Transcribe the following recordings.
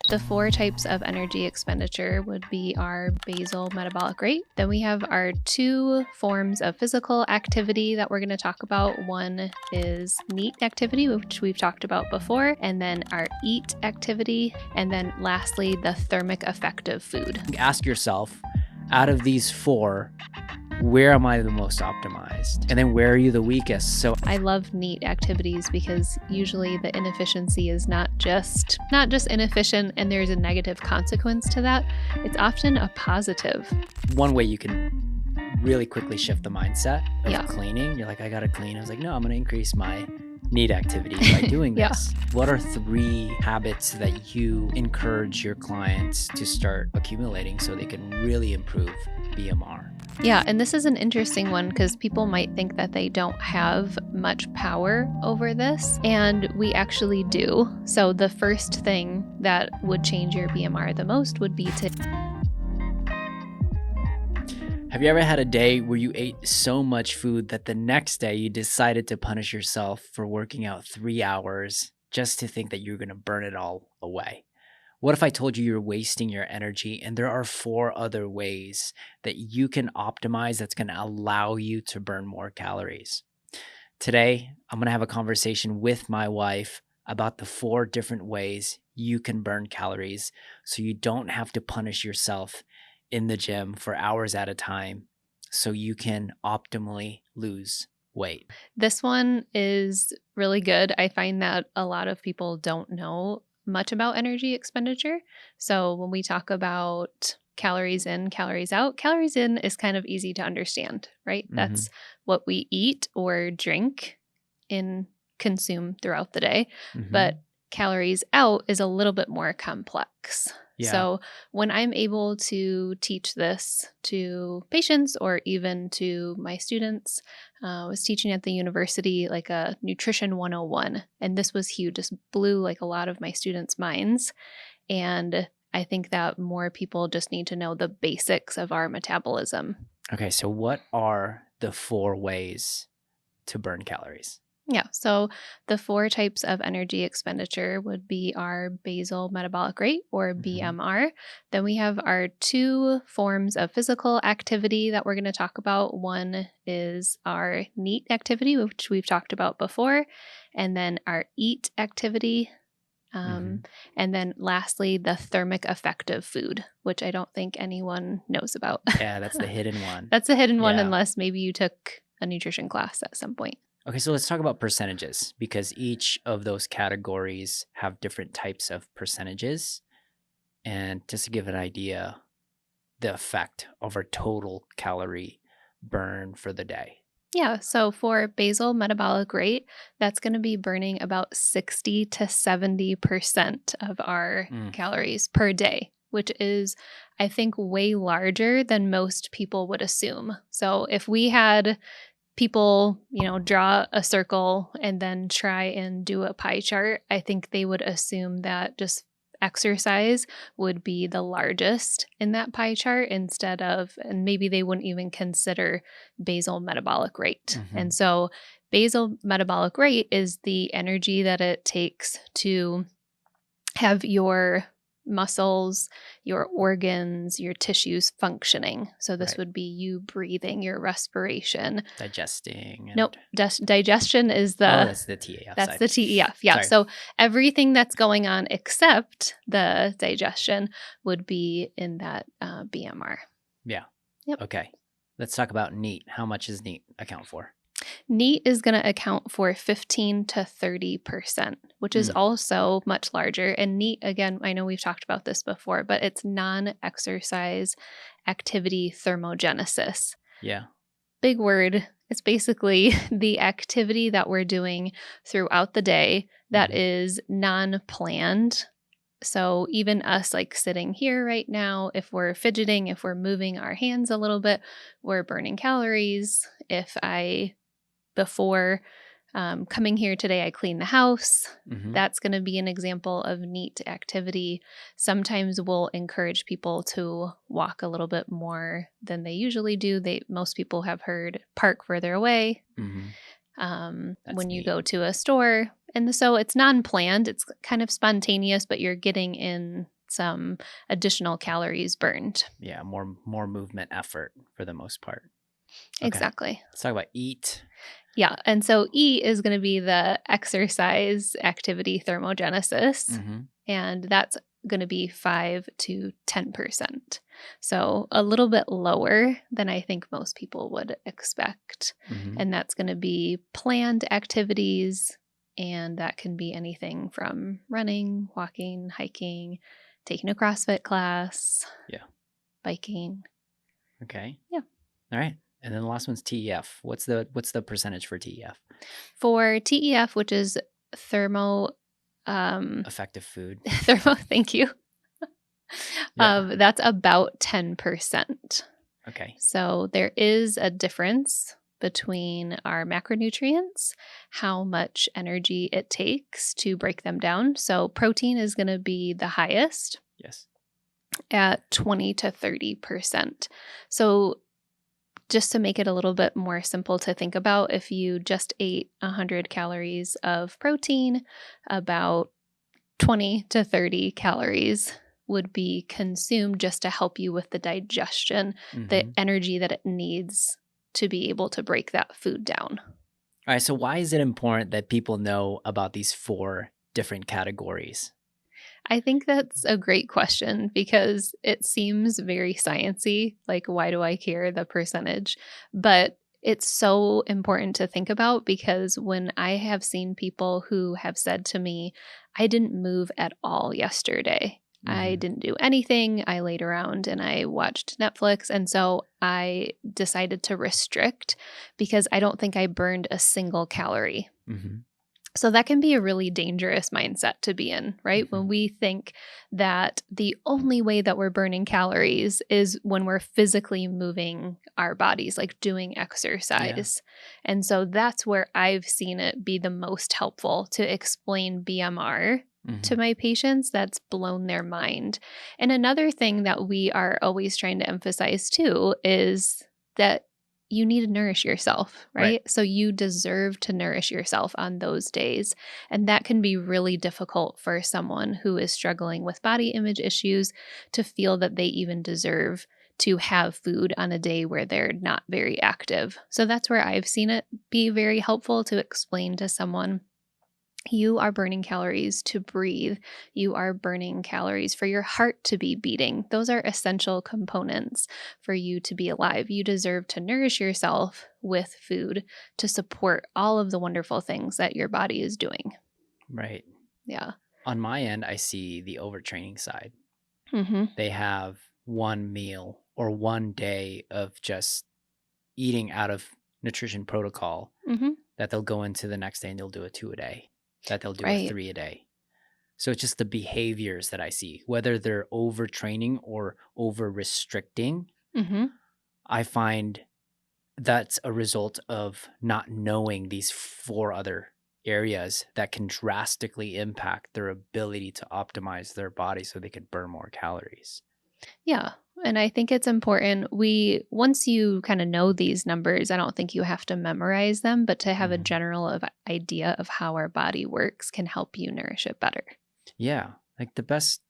The four types of energy expenditure would be our basal metabolic rate. Then we have our two forms of physical activity that we're going to talk about. One is NEAT activity, which we've talked about before, and then our EAT activity, and then lastly, the thermic effect of food. Ask yourself, out of these four, where am I the most optimized? And then where are you the weakest? So I love NEAT activities because usually the inefficiency is not just inefficient and there's a negative consequence to that. It's often a positive. one way you can really quickly shift the mindset of Yeah. cleaning, you're like, I gotta clean. I was like, no, I'm gonna increase my NEAT activity by doing Yeah. this. What are 3 habits that you encourage your clients to start accumulating so they can really improve BMR? Yeah, and this is an interesting one because people might think that they don't have much power over this, and we actually do. So the first thing that would change your BMR the most would be to... Have you ever had a day where you ate so much food that the next day you decided to punish yourself for working out 3 hours just to think that you're gonna burn it all away? What if I told you you're wasting your energy and there are 4 other ways that you can optimize that's going to allow you to burn more calories? Today, I'm going to have a conversation with my wife about the 4 different ways you can burn calories so you don't have to punish yourself in the gym for hours at a time so you can optimally lose weight. This one is really good. I find that a lot of people don't know much about energy expenditure. So when we talk about calories in, calories out, calories in is kind of easy to understand, right? That's what we eat or drink and consume throughout the day. But calories out is a little bit more complex. Yeah. So when I'm able to teach this to patients or even to my students, I was teaching at the university like a nutrition 101, and this was huge, just blew like a lot of my students' minds. And I think that more people just need to know the basics of our metabolism. Okay, so what are the 4 ways to burn calories? Yeah, so the 4 types of energy expenditure would be our basal metabolic rate or BMR. Then we have our 2 forms of physical activity that we're going to talk about. One is our NEAT activity, which we've talked about before, and then our EAT activity. And then lastly, the thermic effect of food, which I don't think anyone knows about. Yeah, that's the hidden one. That's a hidden one Yeah. unless maybe you took a nutrition class at some point. Okay, so let's talk about percentages because each of those categories have different types of percentages. And just to give an idea, the effect of our total calorie burn for the day. Yeah, so for basal metabolic rate, that's going to be burning about 60 to 70% of our calories per day, which is, I think, way larger than most people would assume. So if we had people, draw a circle and then try and do a pie chart, I think they would assume that just exercise would be the largest in that pie chart instead of, and maybe they wouldn't even consider basal metabolic rate. And so basal metabolic rate is the energy that it takes to have your muscles, your organs, your tissues functioning. So this would be you breathing, your respiration. Digesting. Nope. Digestion is the... Oh, that's the TEF That's side. the TEF. Yeah. Sorry. So everything that's going on except the digestion would be in that BMR. Yeah. Yep. Okay. Let's talk about NEAT. How much does NEAT account for? NEAT is going to account for 15 to 30%, which is also much larger. And NEAT, again, I know we've talked about this before, but it's non-exercise activity thermogenesis. Yeah. Big word. It's basically the activity that we're doing throughout the day that is non-planned. So even us like sitting here right now, if we're fidgeting, if we're moving our hands a little bit, we're burning calories. If before coming here today, I clean the house. That's going to be an example of NEAT activity. Sometimes we'll encourage people to walk a little bit more than they usually do. Most people have heard park further away when you go to a store. And so it's non-planned. It's kind of spontaneous, but you're getting in some additional calories burned. Yeah, more movement effort for the most part. Okay. Exactly. Let's talk about eat. Yeah. And so E is going to be the exercise activity thermogenesis, Mhm. and that's going to be 5 to 10%. So a little bit lower than I think most people would expect. Mhm. And that's going to be planned activities. And that can be anything from running, walking, hiking, taking a CrossFit class, Yeah. biking. Okay. Yeah. All right. And then the last one's TEF. What's the percentage for TEF? For TEF, which is thermo, um, Effective food. thank you. Yeah. That's about 10%. Okay. So there is a difference between our macronutrients, how much energy it takes to break them down. So protein is going to be the highest Yes. at 20 to 30%. So just to make it a little bit more simple to think about, if you just ate 100 calories of protein, about 20 to 30 calories would be consumed just to help you with the digestion, the Mhm. energy that it needs to be able to break that food down. All right, so why is it important that people know about these 4 different categories? I think that's a great question because it seems very sciencey, like why do I care the percentage? But it's so important to think about because when I have seen people who have said to me, I didn't move at all yesterday. I Mhm. didn't do anything. I laid around and I watched Netflix. And so I decided to restrict because I don't think I burned a single calorie. Mhm. So that can be a really dangerous mindset to be in, right? When Mhm. we think that the only way that we're burning calories is when we're physically moving our bodies, like doing Yeah. exercise. And so that's where I've seen it be the most helpful to explain BMR to Mhm. my patients. That's blown their mind. And another thing that we are always trying to emphasize too is that you need to nourish yourself, Right. right? So you deserve to nourish yourself on those days. And that can be really difficult for someone who is struggling with body image issues to feel that they even deserve to have food on a day where they're not very active. So that's where I've seen it be very helpful to explain to someone, you are burning calories to breathe. You are burning calories for your heart to be beating. Those are essential components for you to be alive. You deserve to nourish yourself with food to support all of the wonderful things that your body is doing. Right. Yeah. On my end, I see the overtraining side. Mhm. They have one meal or one day of just eating out of nutrition protocol Mhm. that they'll go into the next day and they'll do a 2 a day, that they'll do a Right. 3 a day. So it's just the behaviors that I see, whether they're overtraining or over restricting. Mhm. I find that's a result of not knowing these 4 other areas that can drastically impact their ability to optimize their body so they could burn more calories. Yeah. And I think it's important once you kind of know these numbers, I don't think you have to memorize them, but to have a Mhm. general idea of how our body works can help you nourish it better. Yeah, like the best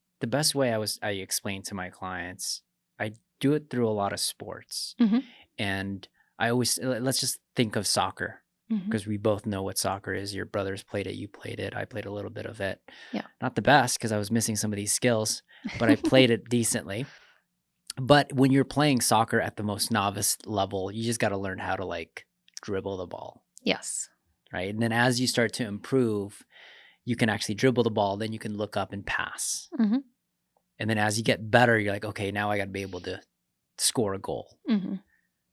way I explain to my clients, I do it through a lot of sports. Mhm. And I always let's just think of soccer Mhm. because we both know what soccer is. Your brothers played it, you played it, I played a little bit of it. Yeah. Not the best because I was missing some of these skills, but I played it decently. But when you're playing soccer at the most novice level, you just got to learn how to like dribble the ball, Yes. right? And then as you start to improve, you can actually dribble the ball, then you can look up and pass. Mhm. And then as you get better, you're like, okay, now I got to be able to score a goal. Mhm.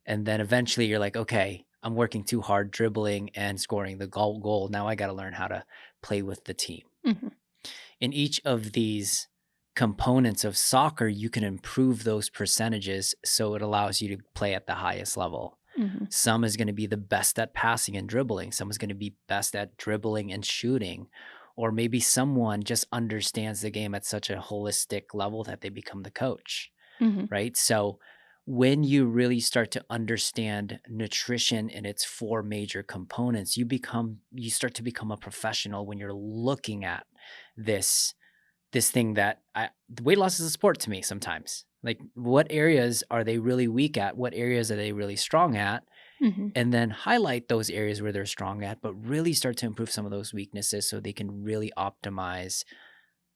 And then eventually you're like, okay, I'm working too hard dribbling and scoring the goal. Now I got to learn how to play with the team. Mhm. In each of these components of soccer, you can improve those percentages so it allows you to play at the highest level. Mhm. Some is going to be the best at passing and dribbling. Some is going to be best at dribbling and shooting. Or maybe someone just understands the game at such a holistic level that they become the coach, Mhm. right? So when you really start to understand nutrition in its 4 major components, you start to become a professional when you're looking at this this thing that weight loss is a sport to me sometimes. Like, what areas are they really weak at? What areas are they really strong at? Mhm. And then highlight those areas where they're strong at, but really start to improve some of those weaknesses so they can really optimize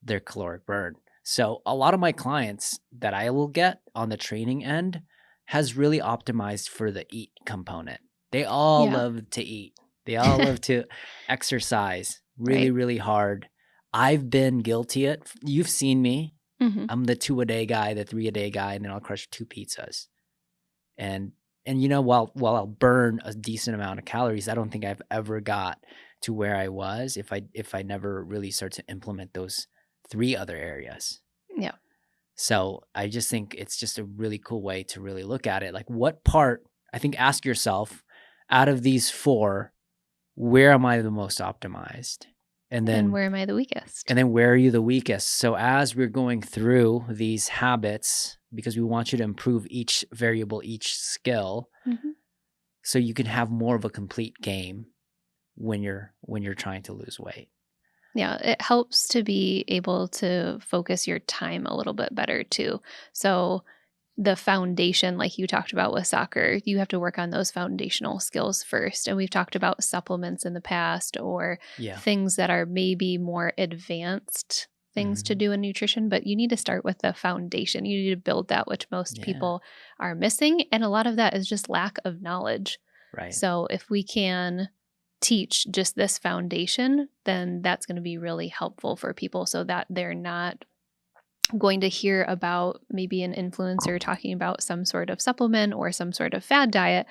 their caloric burn. So a lot of my clients that I will get on the training end has really optimized for the eat component. They all Yeah. love to eat. They all love to exercise really, Right. really hard. I've been guilty at, you've seen me. Mhm. I'm the 2 a day guy, the 3 a day guy, and then I'll crush 2 pizzas. And while I'll burn a decent amount of calories, I don't think I've ever got to where I was if I never really start to implement those 3 other areas. Yeah. So I just think it's just a really cool way to really look at it. Like, what part, I think, ask yourself, out of these 4, where am I the most optimized? And And then where am I the weakest? where are you the weakest? So as we're going through these habits, because we want you to improve each variable, each skill, Mhm. so you can have more of a complete game when you're trying to lose weight. Yeah, it helps to be able to focus your time a little bit better too. So the foundation, like you talked about with soccer, you have to work on those foundational skills first. And we've talked about supplements in the past or Yeah. things that are maybe more advanced things to Mhm. do in nutrition, but you need to start with the foundation. You need to build that, which most Yeah. people are missing. And a lot of that is just lack of knowledge. Right. So if we can teach just this foundation, then that's going to be really helpful for people so that they're not going to hear about maybe an influencer talking about some sort of supplement or some sort of fad diet.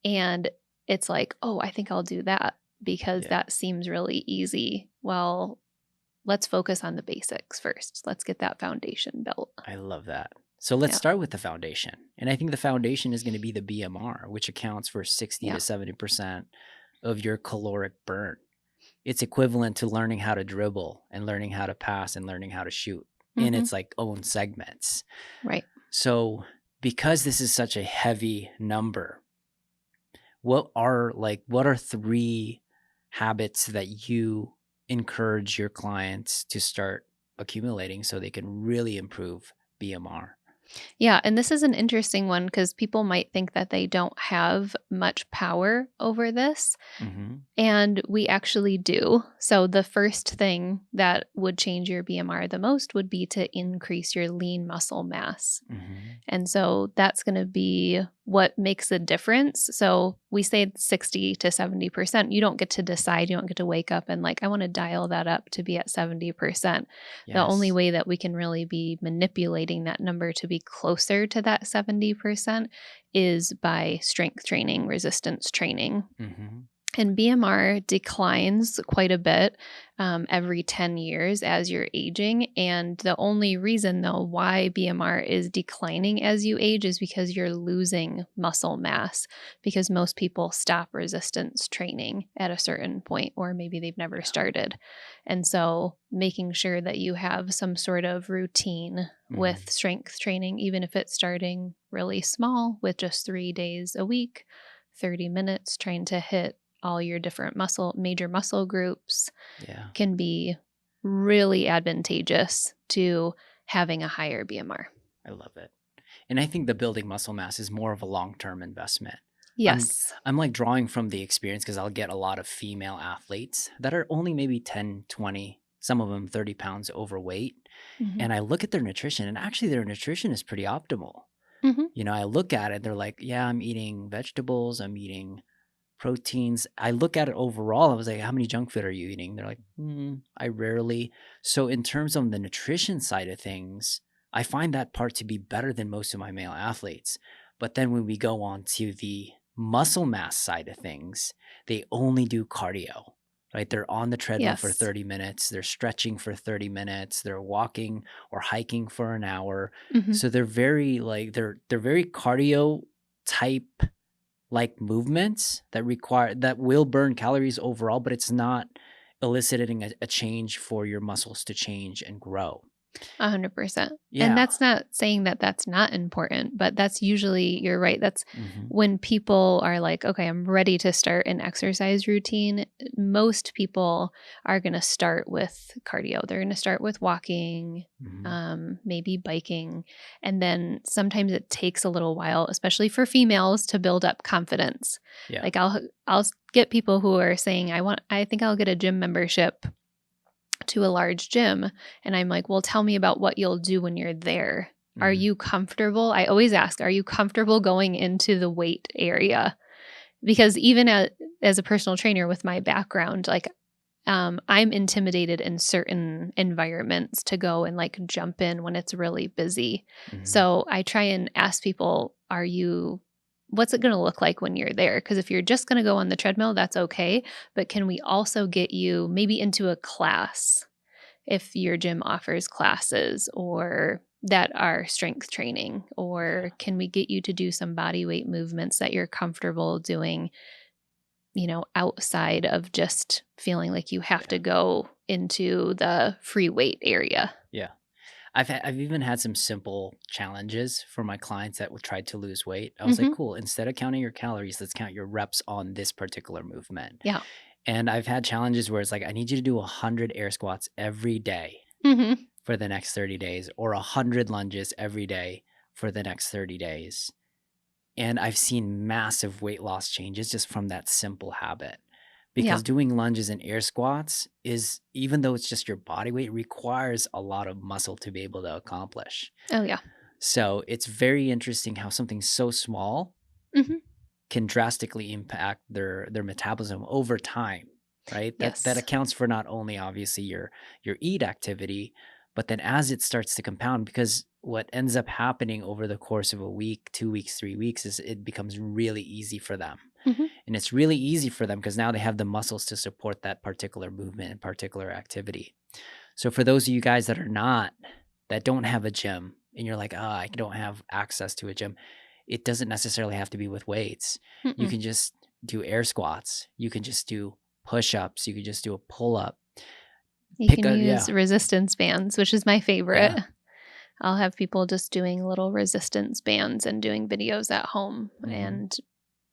And it's like, oh, I think I'll do that because Yeah. that seems really easy. Well, let's focus on the basics first. Let's get that foundation built. I love that. So let's Yeah. start with the foundation. And I think the foundation is going to be the BMR, which accounts for 60 Yeah. to 70% of your caloric burn. It's equivalent to learning how to dribble and learning how to pass and learning how to shoot in Hmm. its like own segments. Right. So because this is such a heavy number, what are 3 habits that you encourage your clients to start accumulating so they can really improve BMR? Yeah. And this is an interesting one because people might think that they don't have much power over this. Mhm. And we actually do. So, the first thing that would change your BMR the most would be to increase your lean muscle mass. Mhm. And so that's going to be what makes a difference. So we say 60 to 70%. You don't get to decide. You don't get to wake up and, like, I want to dial that up to be at 70%. The only Yes. way that we can really be manipulating that number to be closer to that 70% is by strength training, resistance training. Mhm. And BMR declines quite a bit every 10 years as you're aging. And the only reason, though, why BMR is declining as you age is because you're losing muscle mass, because most people stop resistance training at a certain point, or maybe they've never Yeah. started. And so making sure that you have some sort of routine Mhm. with strength training, even if it's starting really small with just 3 days a week, 30 minutes, trying to hit all your different major muscle groups Yeah. can be really advantageous to having a higher BMR. I love it. And I think the building muscle mass is more of a long-term investment. I'm Yes. I'm like drawing from the experience because I'll get a lot of female athletes that are only maybe 10, 20, some of them 30 pounds overweight. Hmm. And I look at their nutrition, and actually their nutrition is pretty optimal. Hmm. I look at it, they're like, yeah, I'm eating vegetables, I'm eating proteins. I look at it overall, I was like, how many junk food are you eating? They're like, I rarely. So in terms of the nutrition side of things, I find that part to be better than most of my male athletes. But then when we go on to the muscle mass side of things, they only do cardio, right? They're on the treadmill for Yes. 30 minutes, they're stretching for 30 minutes, they're walking or hiking for an hour. Hmm. So they're very like they're very cardio type like movements that will burn calories overall, but it's not eliciting a change for your muscles to change and grow. 100%. And Yeah. that's not saying that that's not important, but that's usually, you're right. That's Mhm. when people are like, okay, I'm ready to start an exercise routine. Most people are going to start with cardio. They're going to start with walking, Mhm. maybe biking. And then sometimes it takes a little while, especially for females, to build up confidence. Yeah. Like I'll get people who are saying, I think I'll get a gym membership to a large gym. And I'm like, well, tell me about what you'll do when you're there. Are Mhm. you comfortable? I always ask, are you comfortable going into the weight area? Because even as a personal trainer with my background, like I'm intimidated in certain environments to go and like jump in when it's really busy. Mhm. So I try and ask people, what's it going to look like when you're there? Because if you're just going to go on the treadmill, that's okay. But can we also get you maybe into a class if your gym offers classes or that are strength training? Yeah. Or can we get you to do some body weight movements that you're comfortable doing, outside of just feeling like you have Yeah. to go into the free weight area? Yeah. I've even had some simple challenges for my clients that would try to lose weight. I was like, Mhm. "Cool, instead of counting your calories, let's count your reps on this particular movement." Yeah. And I've had challenges where it's like, "I need you to do 100 air squats every day Mhm. for the next 30 days or 100 lunges every day for the next 30 days." And I've seen massive weight loss changes just from that simple habit. Yeah. Because doing lunges and air squats is, even though it's just your body weight, requires a lot of muscle to be able to accomplish. Oh, yeah. So it's very interesting how something so small Mhm. can drastically impact their metabolism over time, right? That Yes. accounts for not only obviously your eat activity, but then as it starts to compound, because what ends up happening over the course of a week, 2 weeks, 3 weeks is it becomes really easy for them. Mhm. And it's really easy for them because now they have the muscles to support that particular movement and particular activity. So for those of you guys that don't have a gym and you're like, oh, I don't have access to a gym, it doesn't necessarily have to be with weights. You Mm-mm. can just do air squats. You can just do push ups. You can just do a pull up. You Pick can a, use yeah, resistance bands, which is my yeah. favorite. I'll have people just doing little resistance bands and doing videos at home. Hmm. And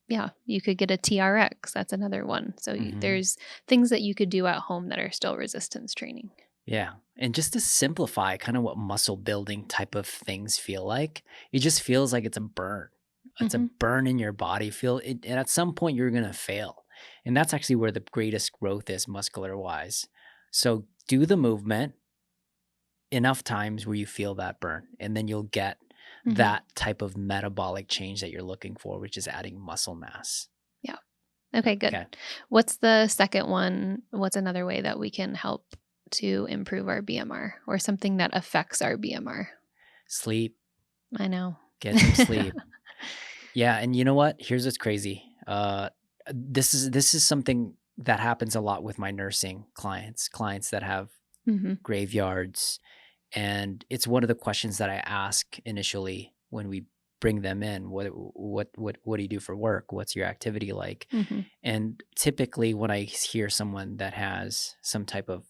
yeah, you could get a TRX. That's another one. So Hmm. there's things that you could do at home that are still resistance training. Yeah. And just to simplify kind of what muscle building type of things feel like, it just feels like it's a burn. It's a Hmm. burn in your body. And at some point you're going to fail. And that's actually where the greatest growth is muscular wise. So do the movement enough times where you feel that burn, and then you'll get Hmm. that type of metabolic change that you're looking for, which is adding muscle mass. Yeah. Okay, good. Okay. What's the second one? What's another way that we can help to improve our BMR or something that affects our BMR? Sleep, I know. get some sleep. Yeah, and you know what? Here's what's crazy. This is something that happens a lot with my nursing clients that have Hmm. graveyards, and it's one of the questions that I ask initially when we bring them in. What do you do for work? What's your activity like? Hmm. And typically, when I hear someone that has some type of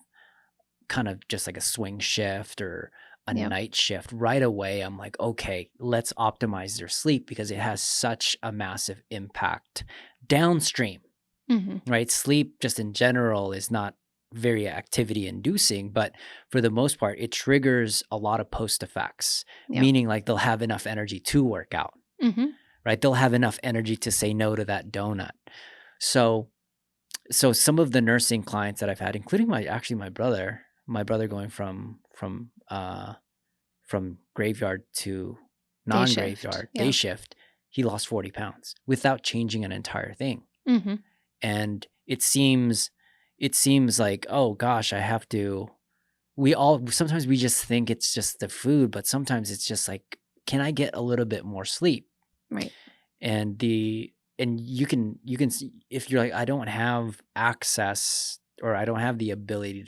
kind of just like a swing shift or a Yep. night shift, right away, I'm like, okay, let's optimize their sleep because it has such a massive impact downstream, Hmm. right? Sleep, just in general, is not very activity inducing, but for the most part, it triggers a lot of post effects, Yep. meaning like they'll have enough energy to work out, Hmm. right? They'll have enough energy to say no to that donut. So so some of the nursing clients that I've had, including my brother going from graveyard to Day shift. non-graveyard day Yeah. shift, he lost 40 pounds without changing an entire thing. Hmm. And it seems like, oh gosh, I have to. We all sometimes we just think it's just the food, but sometimes it's just like, can I get a little bit more sleep? Right. And you can see if you're like, I don't have access or I don't have the ability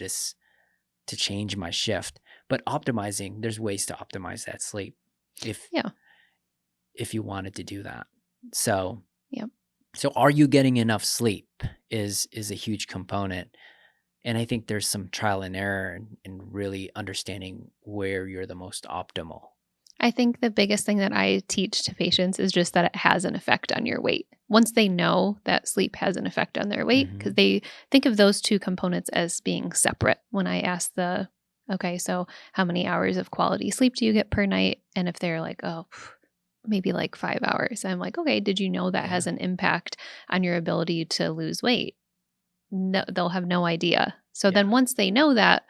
to change my shift, but optimizing, there's ways to optimize that sleep if Yeah. if you wanted to do that. So Yep. so are you getting enough sleep is a huge component. And I think there's some trial and error in really understanding where you're the most optimal. I think the biggest thing that I teach to patients is just that it has an effect on your weight. Once they know that sleep has an effect on their weight, because Mhm. they think of those two components as being separate. When I ask okay, so how many hours of quality sleep do you get per night? And if they're like, oh, maybe like 5 hours, I'm like, okay, did you know that has Yeah. an impact on your ability to lose weight? No, they'll have no idea. So Yeah. then once they know that,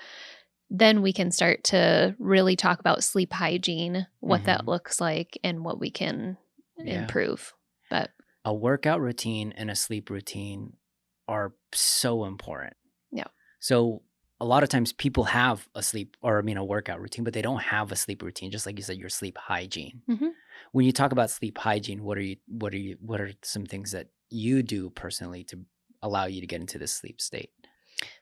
then we can start to really talk about sleep hygiene, what that Mhm. looks like, and what we can Yeah. improve. But A workout routine and a sleep routine are so important. yeah. So a lot of times people have a sleep or I mean a workout routine, but they don't have a sleep routine, just like you said, your sleep hygiene. hmm When you talk about sleep hygiene, what are some things that you do personally to allow you to get into this sleep state?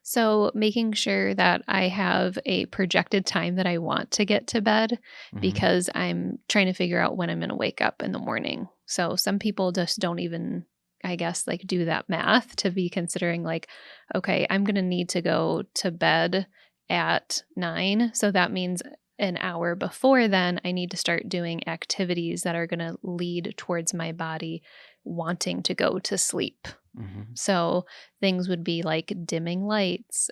So making sure that I have a projected time that I want to get to bed Mhm. because I'm trying to figure out when I'm going to wake up in the morning. So some people just don't even, I guess, like do that math to be considering, like, okay, I'm going to need to go to bed at 9. So that means an hour before then, I need to start doing activities that are going to lead towards my body wanting to go to sleep. Mhm. So things would be like dimming lights,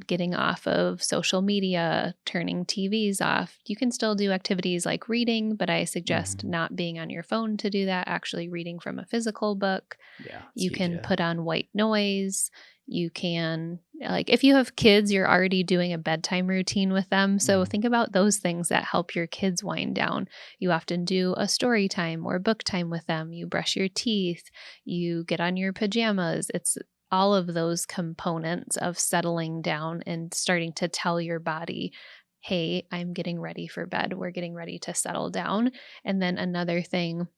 getting off of social media, turning TVs off. You can still do activities like reading, but I suggest Mhm. not being on your phone to do that, actually reading from a physical book. Yeah, it's You huge, can yeah. put on white noise. You can, like, if you have kids, you're already doing a bedtime routine with them. So Mhm. think about those things that help your kids wind down. You often do a story time or book time with them. You brush your teeth, you get on your pajamas. It's all of those components of settling down and starting to tell your body, hey, I'm getting ready for bed. We're getting ready to settle down. And then another thing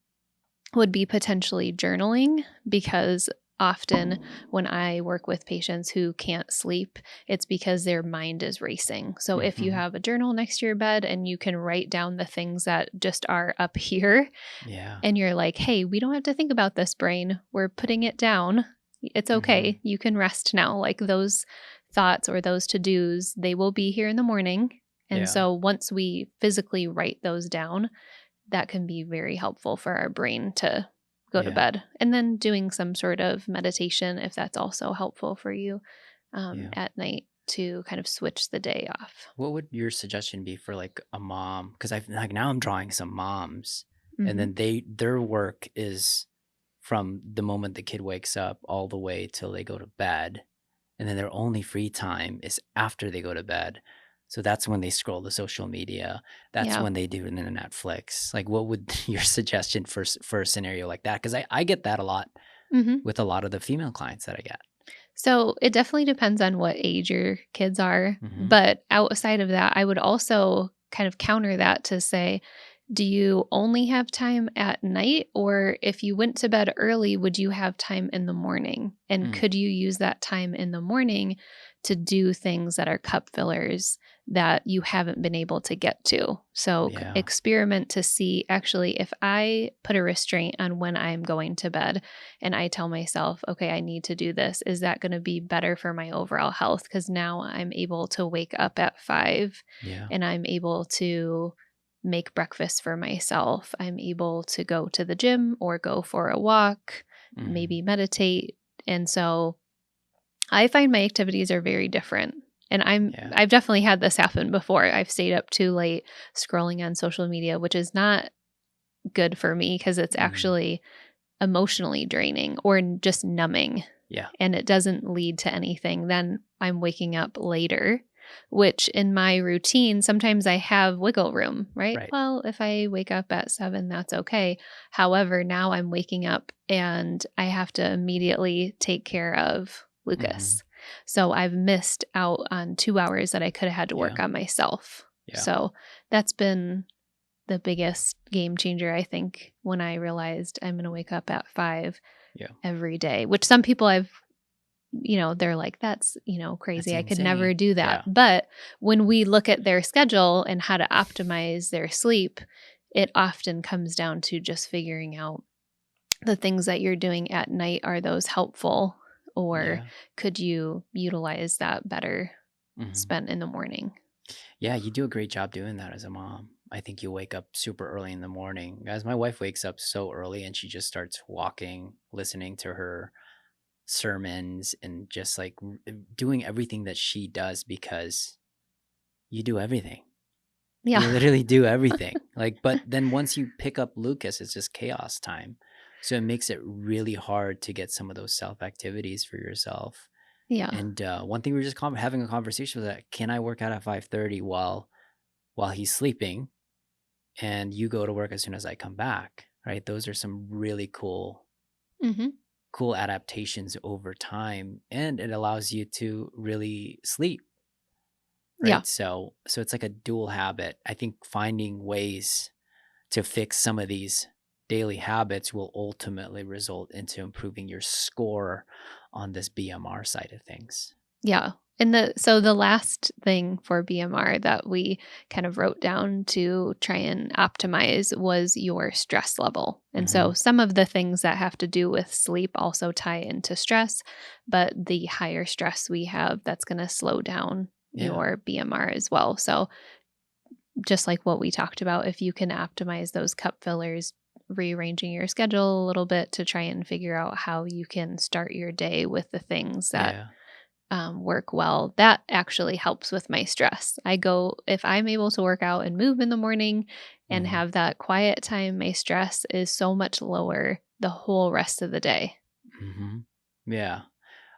would be potentially journaling, because often when I work with patients who can't sleep, it's because their mind is racing. So if you Mhm. have a journal next to your bed and you can write down the things that just are up here, Yeah. and you're like, hey, we don't have to think about this, brain. We're putting it down. It's Mhm. okay. You can rest now. Like those thoughts or those to dos, they will be here in the morning. And Yeah. so once we physically write those down, that can be very helpful for our brain to go to Yeah. bed. And then doing some sort of meditation, if that's also helpful for you Yeah. at night to kind of switch the day off. What would your suggestion be for like a mom? Because I've like now I'm drawing some moms, and hmm then their work is from the moment the kid wakes up all the way till they go to bed, and then their only free time is after they go to bed. So that's when they scroll the social media. That's Yeah. when they do an Netflix. Like, what would your suggestion for a scenario like that? Because I get that a lot hmm with a lot of the female clients that I get. So it definitely depends on what age your kids are. Hmm. But outside of that, I would also kind of counter that to say, do you only have time at night? Or if you went to bed early, would you have time in the morning? And Mm, could you use that time in the morning to do things that are cup fillers that you haven't been able to get to? So yeah. experiment to see, actually, if I put a restraint on when I'm going to bed and I tell myself, okay, I need to do this, is that going to be better for my overall health? Because now I'm able to wake up at 5 Yeah. and I'm able to make breakfast for myself. I'm able to go to the gym or go for a walk, Hmm. maybe meditate. And so I find my activities are very different. And Yeah. I've definitely had this happen before. I've stayed up too late scrolling on social media, which is not good for me because it's Mm, actually emotionally draining or just numbing, yeah. and it doesn't lead to anything. Then I'm waking up later, which in my routine, sometimes I have wiggle room, right? Right. Well, if I wake up at 7, that's okay. However, now I'm waking up and I have to immediately take care of Hmm. Lucas. So I've missed out on 2 hours that I could have had to Yeah. work on myself. Yeah. So that's been the biggest game changer, I think, when I realized I'm going to wake up at 5 Yeah. every day, which some people I've, they're like, that's, That's crazy. I could insane. never do that. Yeah. But when we look at their schedule and how to optimize their sleep, it often comes down to just figuring out the things that you're doing at night. Are those helpful? or Yeah. could you utilize that better Mhm. spent in the morning? Yeah, you do a great job doing that as a mom. I think you wake up super early in the morning. Guys, my wife wakes up so early and she just starts walking, listening to her sermons, and just like doing everything that she does because you do everything. Yeah. You literally do everything. Like, but then once you pick up Lucas, it's just chaos time. So it makes it really hard to get some of those self activities for yourself. Yeah. And one thing we were just having a conversation was that, can I work out at 5:30 while he's sleeping, and you go to work as soon as I come back, right? Those are some really Mhm. cool adaptations over time, and it allows you to really sleep, Yeah. right? So it's like a dual habit. I think finding ways to fix some of these daily habits will ultimately result into improving your score on this BMR side of things. Yeah. And the last thing for BMR that we kind of wrote down to try and optimize was your stress level. And so Mhm. some of the things that have to do with sleep also tie into stress, but the higher stress we have, that's going to slow down Yeah. your BMR as well. So just like what we talked about, if you can optimize those cup fillers, rearranging your schedule a little bit to try and figure out how you can start your day with the things that Yeah. work well, that actually helps with my stress. If I'm able to work out and move in the morning and Mhm. have that quiet time, my stress is so much lower the whole rest of the day. Mhm. Yeah.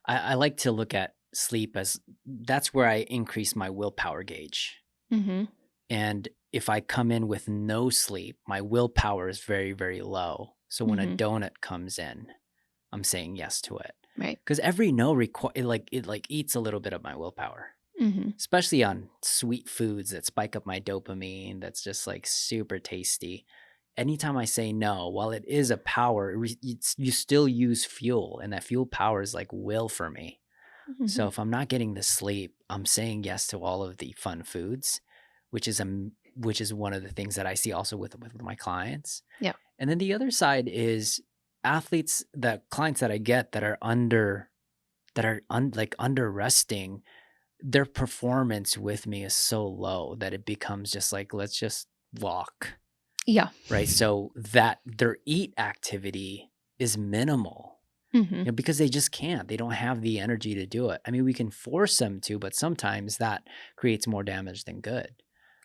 I like to look at sleep as that's where I increase my willpower gauge. Hmm. And if I come in with no sleep, my willpower is very, very low. So when a Hmm. donut comes in, I'm saying yes to it. Right. Because every no it eats a little bit of my willpower, Hmm. especially on sweet foods that spike up my dopamine. That's just like super tasty. Anytime I say no, while it is a power, you still use fuel, and that fuel power is like will for me. Hmm. So if I'm not getting the sleep, I'm saying yes to all of the fun foods, which is one of the things that I see also with my clients. Yeah. And then the other side is the clients that I get that are under resting, their performance with me is so low that it becomes just like, let's just walk, Yeah. right? So that their eat activity is minimal. Hmm. Because they just can't. They don't have the energy to do it. I mean, we can force them to, but sometimes that creates more damage than good.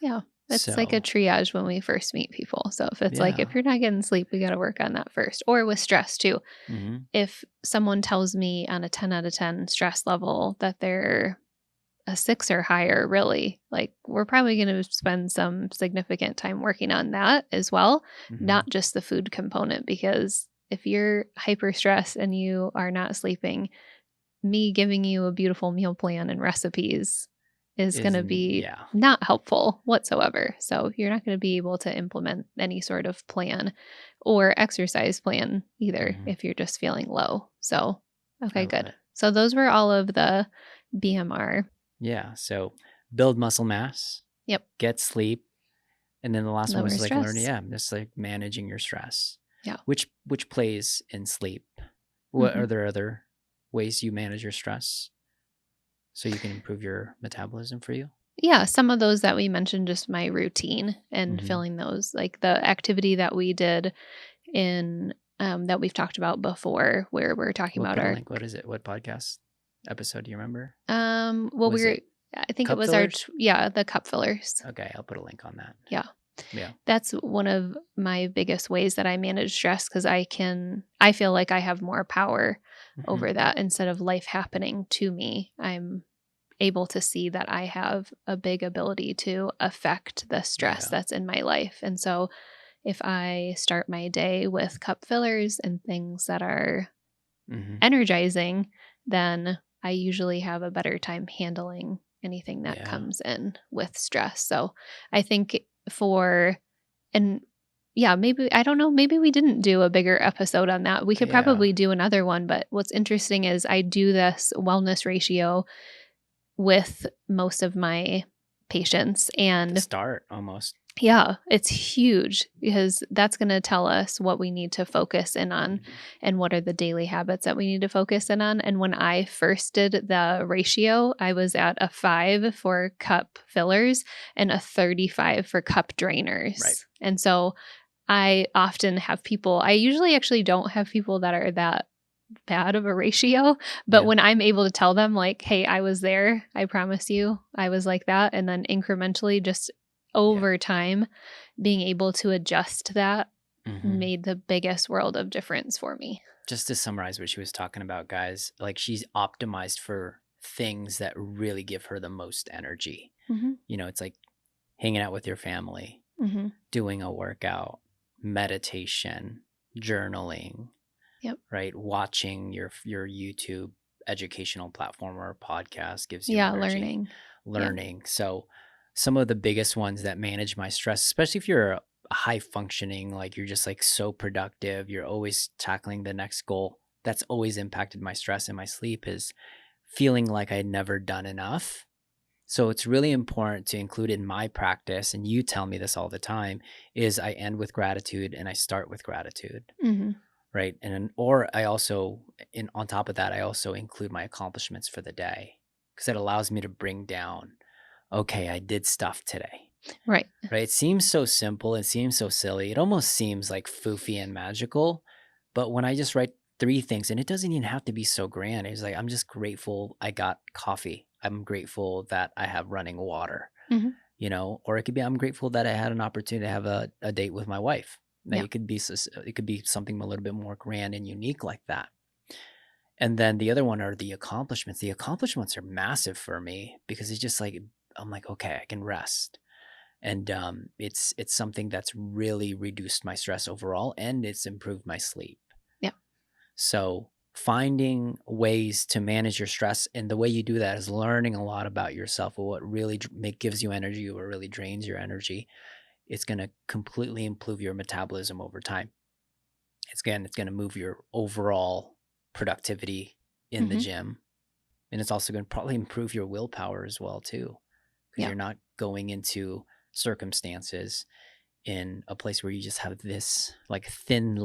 Yeah. It's like a So, triage when we first meet people. So if it's like, yeah. if you're not getting sleep, we got to work on that first. Or with stress too. Mhm. If someone tells me on a 10 out of 10 stress level that they're a 6 or higher, really, like, we're probably gonna spend some significant time working on that as well, Mhm. not just the food component, because if you're hyper stressed and you are not sleeping, me giving you a beautiful meal plan and recipes is gonna Isn't be yeah. not helpful whatsoever. So you're not gonna be able to implement any sort of plan or exercise plan either Mhm. if you're just feeling low. So, I okay, love good. it. So those were all of the BMR. Yeah, so build muscle mass, Yep. get sleep, and then the last one Lower was like learning, stress. yeah, just like managing your stress, Yeah. which plays in sleep. What Mhm. are there other ways you manage your stress so you can improve your metabolism for you? Yeah, some of those that we mentioned, just my routine and Mhm. filling those, like the activity that we did in that we've talked about before, where we're talking We'll about put a our link. What is it? What podcast episode do you remember? well, Was we're it I think it cup was our fillers? yeah, the cup fillers. Okay, I'll put a link on that. Yeah. Yeah. That's one of my biggest ways that I manage stress, because I feel like I have more power Mhm. over that instead of life happening to me. I'm able to see that I have a big ability to affect the stress Yeah. that's in my life. And so if I start my day with cup fillers and things that are Mhm. energizing, then I usually have a better time handling anything that Yeah. comes in with stress. So I think for, and yeah, maybe, I don't know, maybe we didn't do a bigger episode on that. We could Yeah. probably do another one, but what's interesting is I do this wellness ratio with most of my patients. The And start almost. Yeah, it's huge because that's going to tell us what we need to focus in on and what are the daily habits that we need to focus in on. And when I first did the ratio, I was at a 5 for cup fillers and a 35 for cup Right. drainers. And so I often have people, I usually actually don't have people that are that bad of a ratio, but Yeah. when I'm able to tell them like, "Hey, I was there. I promise you, I was like that," and then incrementally just Yeah. over time being able to adjust that Hmm. made the biggest world of difference for me. Just to summarize what she was talking about, guys, like she's optimized for things that really give her the most energy. Mhm. It's like hanging out with your family, Mhm. doing a workout, meditation, journaling, Yep. right? Watching your YouTube educational platform or podcast gives you Yeah, energy, learning. Yep. learning. So some of the biggest ones that manage my stress, especially if you're a high functioning, like you're just like so productive, you're always tackling the next goal. That's always impacted my stress and my sleep is feeling like I'd never done enough. So it's really important to include in my practice, and you tell me this all the time, is I end with gratitude and I start with gratitude, Mhm. right? Or I also, in on top of that, I also include my accomplishments for the day because it allows me to bring down, okay, I did stuff today, Right. right? It seems so simple. It seems so silly. It almost seems like foofy and magical. But when I just write three things, and it doesn't even have to be so grand, it's like, I'm just grateful I got coffee. I'm grateful that I have running water, Mhm. or it could be, I'm grateful that I had an opportunity to have a date with my wife. Now Yeah. it could be something a little bit more grand and unique like that. And then the other one are the accomplishments. The accomplishments are massive for me because it's just like I'm like, okay, I can rest. And it's something that's really reduced my stress overall and it's improved my sleep. Yeah. So finding ways to manage your stress, and the way you do that is learning a lot about yourself, or what really gives you energy, what really drains your energy. It's going to completely improve your metabolism over time. It's going to move your overall productivity in the Mhm. gym, and it's also going to probably improve your willpower as well too, because Yeah. you're not going into circumstances in a place where you just have this like thin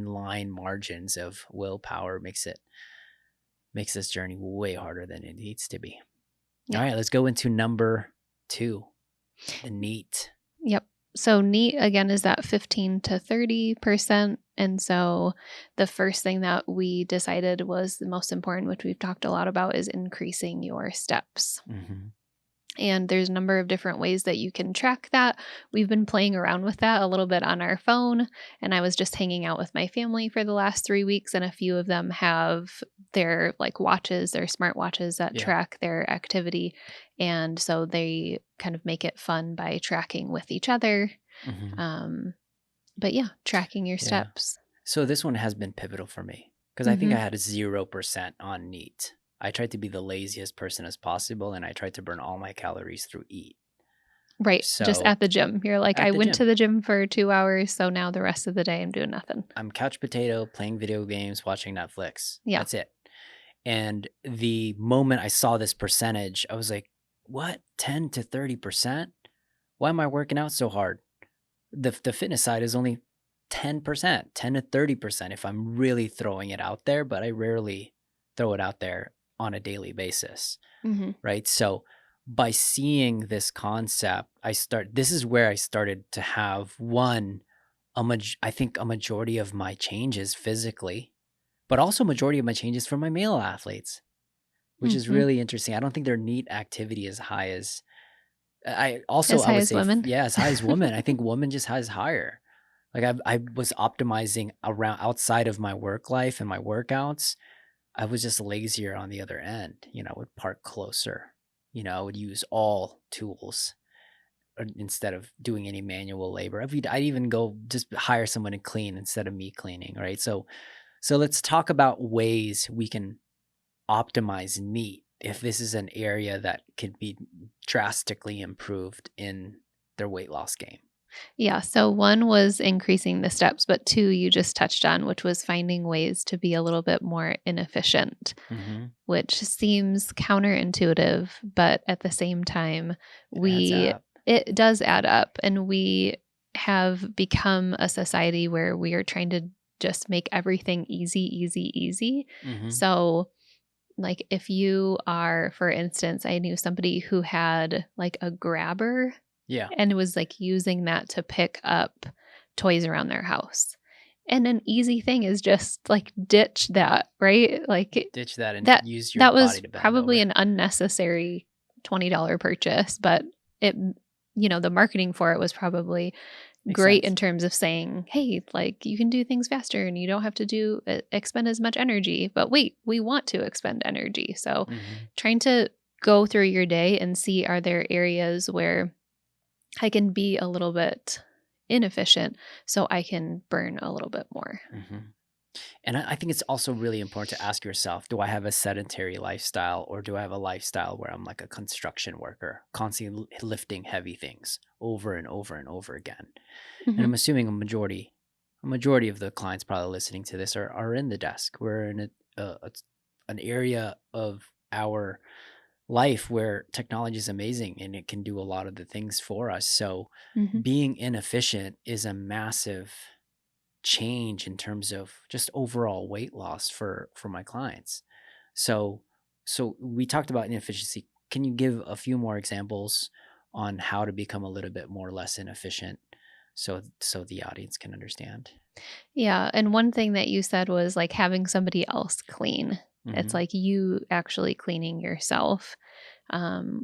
line margins of willpower. Makes this journey way harder than it needs to be. All Yeah. right, let's go into number 2, the neat. Yep. So neat again is that 15 to 30%. And so the first thing that we decided was the most important, which we've talked a lot about, is increasing your steps. Mm-hmm. And there's a number of different ways that you can track that. We've been playing around with that a little bit on our phone. And I was just hanging out with my family for the last 3 weeks, and a few of them have their like watches, their smart watches that Yeah. track their activity. And so they kind of make it fun by tracking with each other. Mm-hmm. Um, but yeah, tracking your Yeah. steps. So this one has been pivotal for me because I think I Hmm. had a 0% on neat. I tried to be the laziest person as possible, and I tried to burn all my calories through eat. Right. Just So at the gym. You're like, at I the went to gym, the gym for 2 hours. So now the rest of the day I'm doing nothing. I'm couch potato, playing video games, watching Netflix. Yeah. That's it. And the moment I saw this percentage, I was like, what? 10 to 30%? Why am I working out so hard? The fitness side is only 10%, 10 to 30% if I'm really throwing it out there, but I rarely throw it out there on a daily basis, Hmm. right? So by seeing this concept, this is where I started to have I think a majority of my changes physically, but also majority of my changes for my male athletes, which is Hmm. really interesting. I don't think their neat activity is high as As I high would as say, women. yeah, as high as women. I think women just has higher. Like I was optimizing around outside of my work life and my workouts. I was just lazier on the other end. I would park closer. I would use all tools instead of doing any manual labor. I'd even go just hire someone to clean instead of me cleaning. Right. So let's talk about ways we can optimize neat if this is an area that could be drastically improved in their weight loss game. Yeah. So one was increasing the steps, but two you just touched on, which was finding ways to be a little bit more inefficient, Mm-hmm. which seems counterintuitive, but at the same time, It adds we up. it does add up. And we have become a society where we are trying to just make everything easy, easy, easy. Mhm. So, like, if you are, for instance, I knew somebody who had like a grabber Yeah. and was like using that to pick up toys around their house. And an easy thing is just like ditch that, right? Like Ditch that and that use your that body was to bend probably over. an unnecessary $20 purchase, but it, the marketing for it was probably Makes great sense. in terms of saying, "Hey, like you can do things faster and you don't have to expend as much energy." But wait, we want to expend energy. So, Mhm. trying to go through your day and see, are there areas where I can be a little bit inefficient so I can burn a little bit more. Mhm. And I think it's also really important to ask yourself, do I have a sedentary lifestyle or do I have a lifestyle where I'm like a construction worker, constantly lifting heavy things over and over and over again? And Mhm. I'm assuming a majority of the clients probably listening to this are in the desk. We're in an area of our life where technology is amazing and it can do a lot of the things for us. So Mhm. being inefficient is a massive change in terms of just overall weight loss for my clients. So so we talked about inefficiency. Can you give a few more examples on how to become a little bit more less inefficient so the audience can understand? Yeah, and one thing that you said was like having somebody else clean. It's Mhm. like you actually cleaning yourself,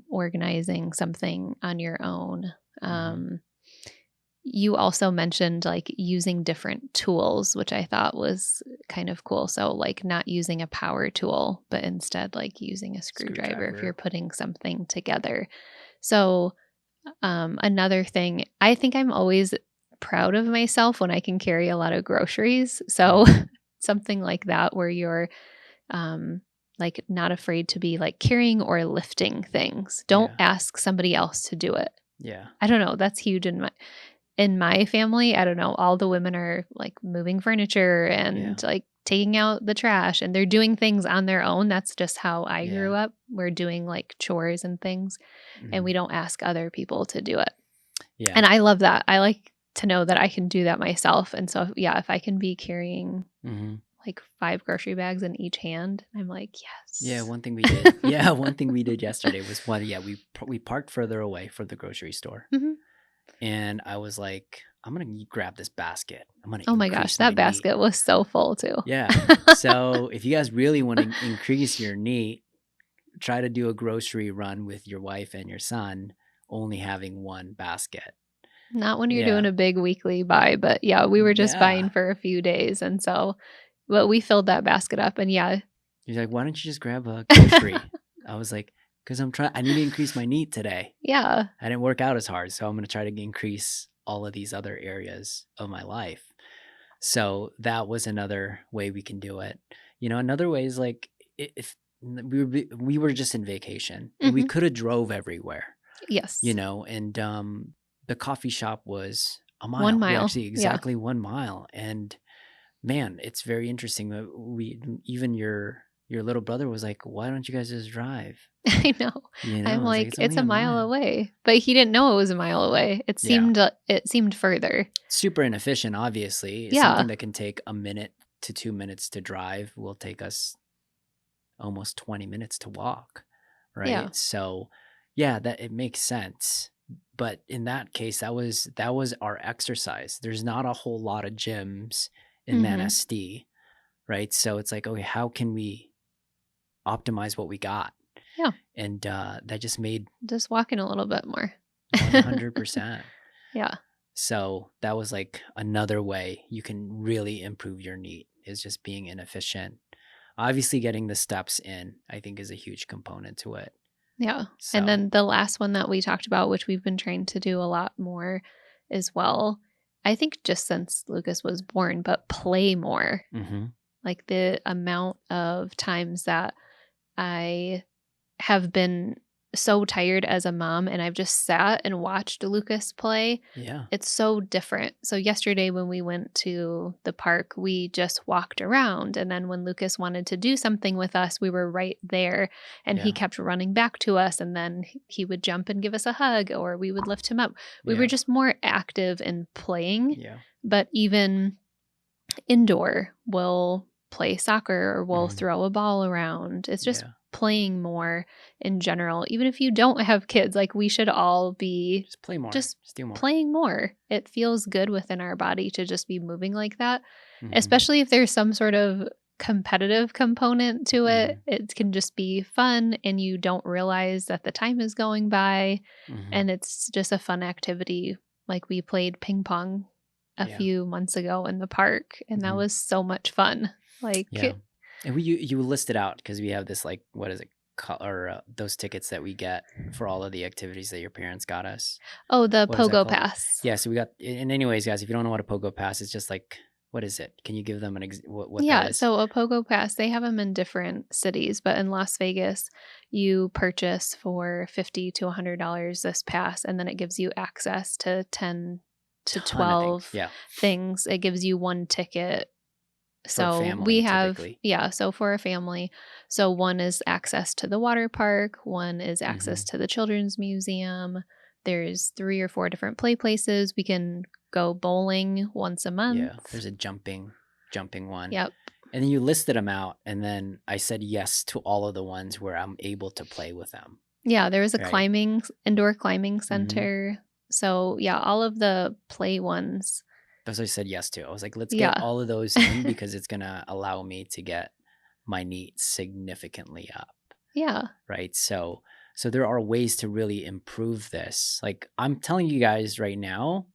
organizing something on your own. Mhm. Um, you also mentioned like using different tools, which I thought was kind of cool. So, like, not using a power tool, but instead like using a screwdriver if you're Screwdriver. putting something together. So, another thing, I think I'm always proud of myself when I can carry a lot of groceries. So, Mhm. something like that where you're like not afraid to be like carrying or lifting things. Don't Yeah. ask somebody else to do it. Yeah. I don't know. That's huge in my family. I don't know. All the women are like moving furniture Yeah. and like taking out the trash and they're doing things on their own. That's just how I grew Yeah. up. We're doing like chores and things and we Mhm. don't ask other people to do it. Yeah. And I love that. I like to know that I can do that myself. And so, yeah, if I can be carrying Mhm. like 5 grocery bags in each hand, I'm like, Yeah, "Yes." one thing we did. Yeah, one thing we did yesterday was we parked further away from the grocery store. Mhm. And I was like, I'm gonna grab this basket. I'm gonna Oh my gosh, increase my that neat. basket was so full too. Yeah. So if you guys really want to increase your neat, try to do a grocery run with your wife and your son, only having one basket. Not when you're doing Yeah. a big weekly buy, but yeah, we were just Yeah. buying for a few days, and so but we filled that basket up and yeah. He's like, why don't you just grab a grocery? I was like, because I need to increase my neat today. Yeah. I didn't work out as hard. So I'm gonna try to increase all of these other areas of my life. So that was another way we can do it. Another way is like if we were just in vacation and we Mhm. could have drove everywhere, Yes. and the coffee shop was a 1 mile. We mile. actually Yeah. exactly 1 mile, and man, it's very interesting that we even your little brother was like, "Why don't you guys just drive?" I know. I'm I was like, like, "It's "It's only a a mile mile." away." But he didn't know it was a mile away. Yeah, It seemed further. super inefficient. Obviously, Yeah. something that can take a minute to 2 minutes to drive will take us almost 20 minutes to walk, Yeah. right? So, yeah, that it makes sense. But in that case, that was our exercise. There's not a whole lot of gyms in Mhm. Manistee, right? So it's like, okay, how can we optimize what we got? Yeah. And that just made Just walking a little bit more. 100%. Yeah. So that was like another way you can really improve your NEAT is just being inefficient. Obviously, getting the steps in, I think, is a huge component to it. Yeah. And So, then the last one that we talked about, which we've been trying to do a lot more as well, I think just since Lucas was born, but play more. mhm. Like the amount of times that I have been so tired as a mom and I've just sat and watched Lucas play, Yeah. it's so different. So yesterday when we went to the park, we just walked around, and then when Lucas wanted to do something with us, we were right there, and he Yeah. kept running back to us, and then he would jump and give us a hug, or we would lift him up. We were Yeah. just more active in playing, Yeah. but even indoor, we'll play soccer or we'll Mhm. throw a ball around. It's just Yeah. playing more in general. Even if you don't have kids, like we should all be Just play more. just Just do more. playing more. It feels good within our body to just be moving like that, Mhm. especially if there's some sort of competitive component to it. Mhm. It can just be fun and you don't realize that the time is going by, Mhm. and it's just a fun activity. Like we played ping pong a Yeah. few months ago in the park, and that Mhm. was so much fun. Yeah. Like, And you listed out because we have this like what is it or those tickets that we get for all of the activities that your parents got us. oh, the What is that Pogo called? Pass. Yeah. So we got. And anyways, guys, if you don't know what a pogo pass, it's just like what is it? Can you give them what that Yeah, is? so a Pogo Pass, they have them in different cities, but in Las Vegas, you purchase for $50 to $100 this pass, and then it gives you access to 10 to Ton of things. 12 Yeah. things. It gives you one ticket. For a So we family, have, typically. yeah, so for a family. So one is access to the water park, one is access Hmm. to the children's museum. There's 3 or 4 different play places. We can go bowling once a Yeah. month. There's a jumping one. Yep. And then you listed them out, and then I said yes to all of the ones where I'm able to play with them. Yeah, there was a Right. indoor climbing Hmm. center. So, yeah, all of the play ones. That's what I said yes to. I was like, let's get Yeah. all of those in because it's gonna allow me to get my neat significantly up. Yeah. Right. So there are ways to really improve this. Like I'm telling you guys right now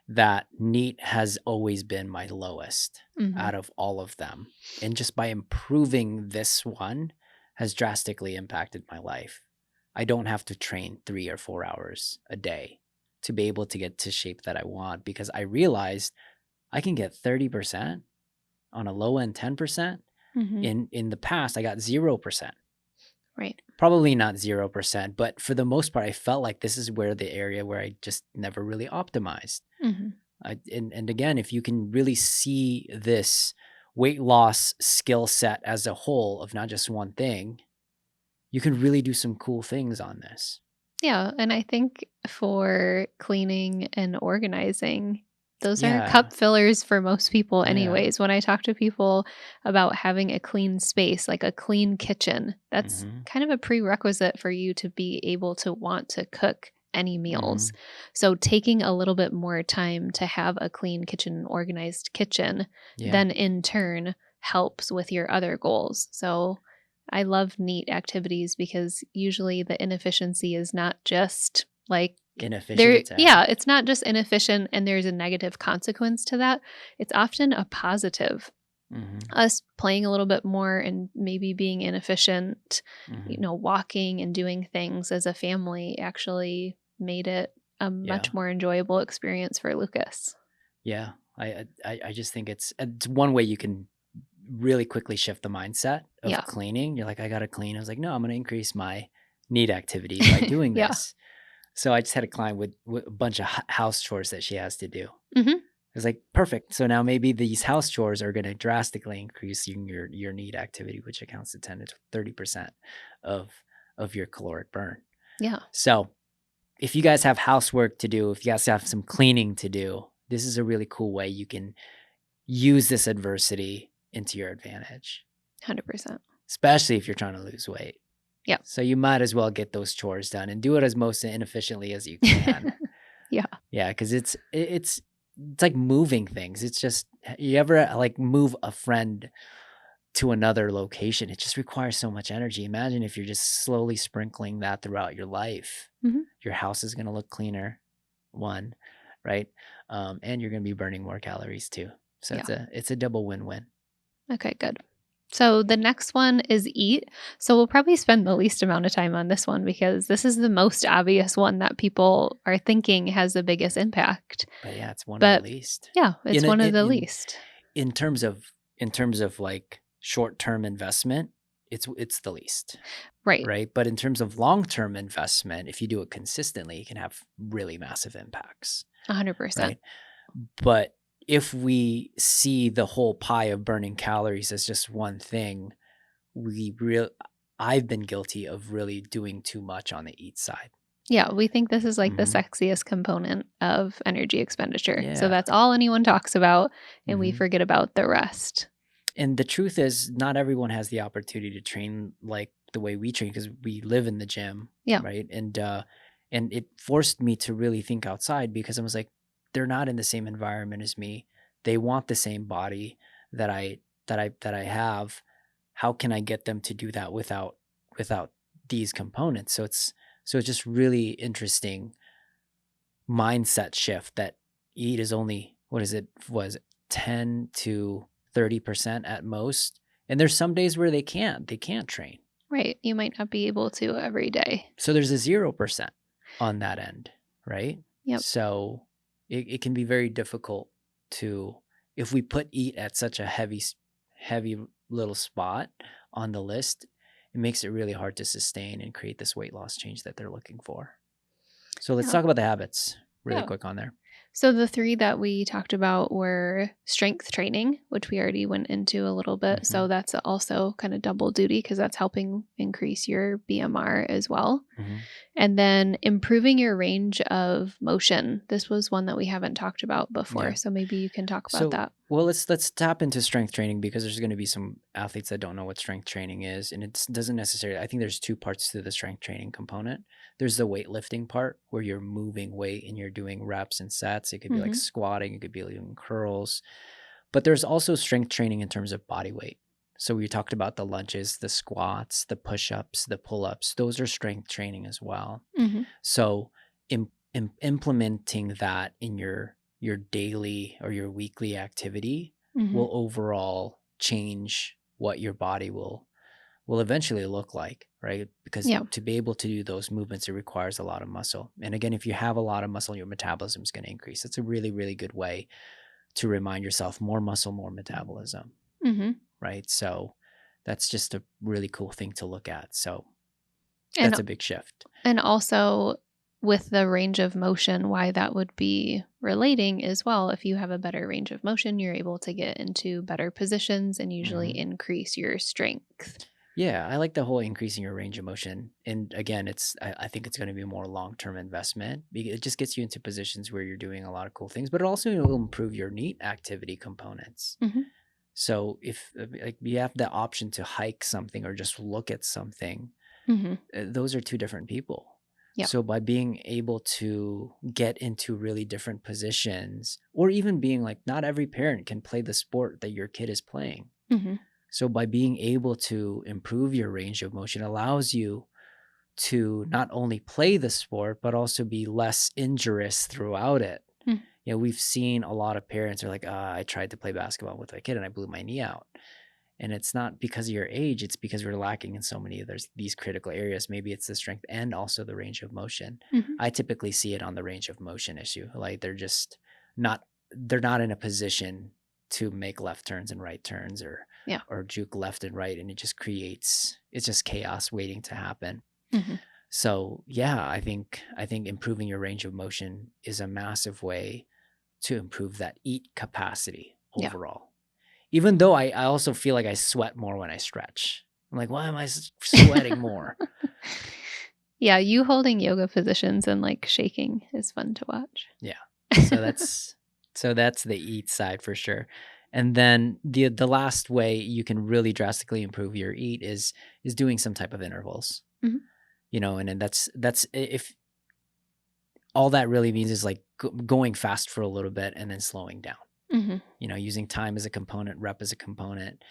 that neat has always been my lowest Mhm. out of all of them. And just by improving this one has drastically impacted my life. I don't have to train 3 or 4 hours a day to be able to get to shape that I want because I realized I can get 30% on a low end 10%. Mhm. In the past, I got 0%. Right. Probably not 0%, but for the most part, I felt like this is where the area where I just never really optimized. Mhm. And again, if you can really see this weight loss skill set as a whole of not just one thing, you can really do some cool things on this. Yeah, and I think for cleaning and organizing, those are Yeah. cup fillers for most people Yeah. anyways. When I talk to people about having a clean space, like a clean kitchen, that's Mhm. kind of a prerequisite for you to be able to want to cook any meals. Mhm. So taking a little bit more time to have a clean kitchen, organized kitchen, Yeah. then in turn helps with your other goals. So I love neat activities because usually the inefficiency is not just like Inefficient, there, it's yeah, it's not just inefficient and there's a negative consequence to that. It's often a positive. Mhm. Us playing a little bit more and maybe being inefficient, Mhm. walking and doing things as a family actually made it a Yeah. much more enjoyable experience for Lucas. Yeah. I just think it's one way you can really quickly shift the mindset of Yeah. cleaning. You're like, I gotta clean. I was like, no, I'm gonna increase my neat activity by doing Yeah. this. So I just had a client with a bunch of house chores that she has to do. Hmm. It was like perfect. So now maybe these house chores are gonna drastically increase your neat activity, which accounts to 10 to 30% of of your caloric burn. Yeah. So if you guys have housework to do, if you guys have some cleaning to do, this is a really cool way you can use this adversity into your advantage, 100%. especially if you're trying to lose weight. Yeah. So you might as well get those chores done and do it as most inefficiently as you can. Yeah. Yeah, because it's like moving things. It's just you ever like move a friend to another location, it just requires so much energy. Imagine if you're just slowly sprinkling that throughout your life. Hmm. Your house is gonna look cleaner, one, right? And you're gonna be burning more calories too. So Yeah. it's a double win-win. Okay, good. So the next one is eat. So we'll probably spend the least amount of time on this one because this is the most obvious one that people are thinking has the biggest impact. But yeah, it's one of the But least. yeah, it's In a, one of in the in least. in terms of like short-term investment, it's the least, Right. right? But in terms of long-term investment, if you do it consistently, it can have really massive impacts, 100%. right? But if we see the whole pie of burning calories as just one thing, we real I've been guilty of really doing too much on the eat side. Yeah, we think this is like the Mhm. sexiest component of energy expenditure. So Yeah. that's all anyone talks about, and we Mhm. forget about the rest. And the truth is, not everyone has the opportunity to train like the way we train because we live in the gym, Yeah. right? And it forced me to really think outside because I was like, they're not in the same environment as me. They want the same body that I have. How can I get them to do that without these components? So it's just really interesting mindset shift that eat is only what is it was 10 to 30% at most, and there's some days where they can't train, Right. You might not be able to every day. so there's a 0% on that end, right? Yep. So it can be very difficult to, if we put eat at such a heavy little spot on the list, it makes it really hard to sustain and create this weight loss change that they're looking for. So let's Yeah. talk about the habits really Yeah. quick on there. So the three that we talked about were strength training, which we already went into a little bit. Hmm. So that's also kind of double duty because that's helping increase your BMR as well. Hmm. And then improving your range of motion. This was one that we haven't talked about before. Yeah. So maybe you can talk about So, that. well, let's tap into strength training because there's going to be some athletes that don't know what strength training is, and it doesn't necessarily. I think there's two parts to the strength training component. There's the weightlifting part where you're moving weight and you're doing reps and sets. It could be like Hmm. squatting, it could be like doing curls, but there's also strength training in terms of body weight. So we talked about the lunges, the squats, the push-ups, the pull-ups. Those are strength training as well. Hmm. So implementing that in your daily or your weekly activity Hmm. will overall change what your body will eventually look like, right? Because Yeah. to be able to do those movements, it requires a lot of muscle. And again, if you have a lot of muscle, your metabolism is going to increase. It's a really, really good way to remind yourself more muscle, more metabolism, Hmm. right? So that's just a really cool thing to look at. So And that's a big shift. And also with the range of motion, why that would be relating as well. If you have a better range of motion, you're able to get into better positions and usually Mhm. increase your strength. Yeah, I like the whole increasing your range of motion. And again, I think it's going to be a more long-term investment. It just gets you into positions where you're doing a lot of cool things, but it also will improve your neat activity components. Hmm. So if like you have the option to hike something or just look at something, Hmm. those are two different people. Yeah. So by being able to get into really different positions, or even being like, not every parent can play the sport that your kid is playing. Hmm. So by being able to improve your range of motion allows you to not only play the sport, but also be less injurious throughout it. You know, we've seen a lot of parents are like, I tried to play basketball with my kid and I blew my knee out. And it's not because of your age, it's because we're lacking in so many of these critical areas. Maybe it's the strength and also the range of motion. Hmm. I typically see it on the range of motion issue. Like not they're not in a position to make left turns and right turns Yeah. or juke left and right, and it's just chaos waiting to happen. Hmm. So yeah, I think improving your range of motion is a massive way to improve that eat capacity Yeah. overall. Even though I also feel like I sweat more when I stretch. I'm like, why am I sweating more? Yeah. You holding yoga positions and like shaking is fun to watch. Yeah. So that's the eat side for sure. And then the last way you can really drastically improve your eat is doing some type of intervals. Hmm. You know, and then that's if all that really means is like going fast for a little bit and then slowing down. Hmm. You know, using time as a component, rep as a component,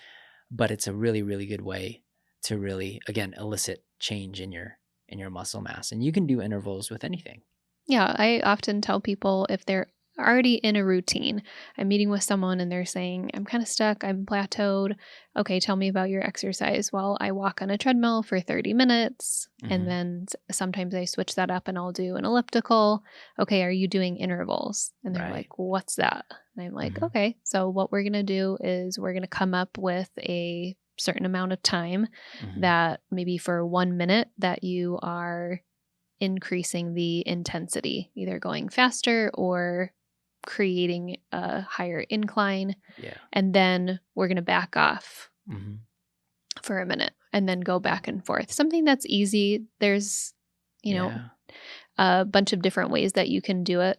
but it's a really, really good way to really, again, elicit change in your muscle mass. And you can do intervals with anything. Yeah, I often tell people if they're already in a routine, I'm meeting with someone and they're saying, I'm kind of stuck, I'm plateaued. Okay, tell me about your exercise. Well, I walk on a treadmill for 30 minutes and Hmm. then sometimes I switch that up and I'll do an elliptical. Okay, are you doing intervals? And they're Right. like, what's that? And I'm like, Hmm. okay, so what we're going to do is we're going to come up with a certain amount of time, Mhm. that maybe for 1 minute that you are increasing the intensity, either going faster or creating a higher incline. Yeah. And then we're going to back off Mhm. for a minute and then go back and forth. Something that's easy. There's, you know, Yeah. a bunch of different ways that you can do it,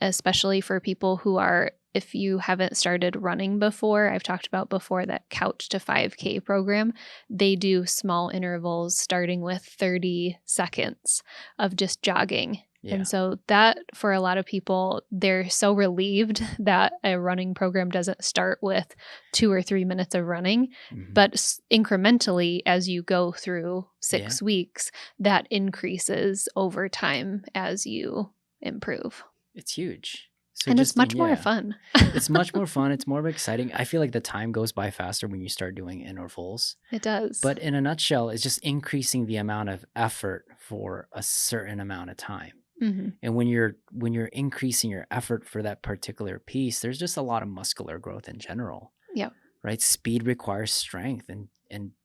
especially for people who are, if you haven't started running before, I've talked about before that Couch to 5K program. They do small intervals starting with 30 seconds of just jogging. Yeah. And so that for a lot of people, they're so relieved that a running program doesn't start with 2 or 3 minutes of running, Mhm. but incrementally as you go through Yeah. 6 weeks, that increases over time as you improve. It's huge. So And it's just in much more yeah. fun. It's much more fun, it's more exciting. I feel like the time goes by faster when you start doing intervals. It does. But in a nutshell, it's just increasing the amount of effort for a certain amount of time. Mhm. And when you're increasing your effort for that particular piece, there's just a lot of muscular growth in general, Yep. right? Speed requires strength and